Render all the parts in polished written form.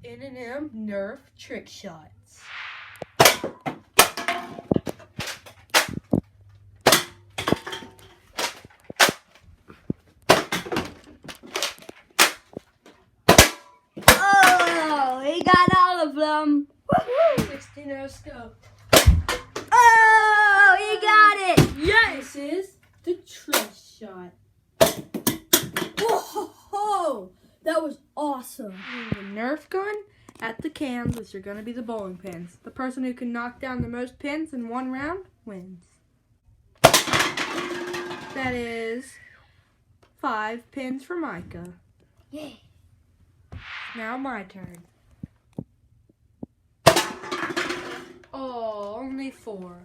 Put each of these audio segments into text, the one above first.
M Nerf Trick shots. Oh, he got all of them. Woohoo! 16 scope. Oh, he got it. Yes! This is the trust shot. Whoa, that was awesome. The Nerf gun at the cans, which are going to be the bowling pins. The person who can knock down the most pins in one round wins. That is 5 pins for Micah. Yay. Now my turn. Oh, only 4.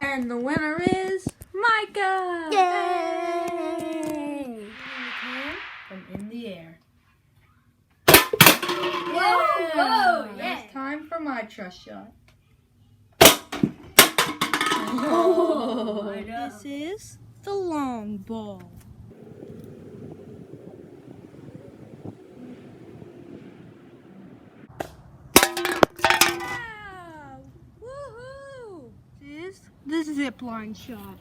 And the winner is Micah! Yay! From in the air. Whoa, Now it's time for my trust shot. Oh, This is the long ball. Wow! Woohoo! This is the zip line shot.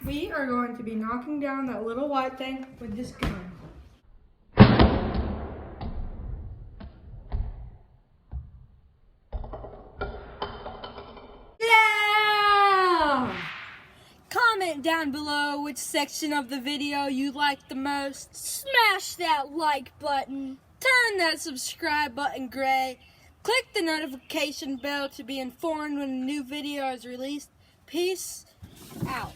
We are going to be knocking down that little white thing with this gun. Yeah! Comment down below which section of the video you liked the most. Smash that like button. Turn that subscribe button gray. Click the notification bell to be informed when a new video is released. Peace out.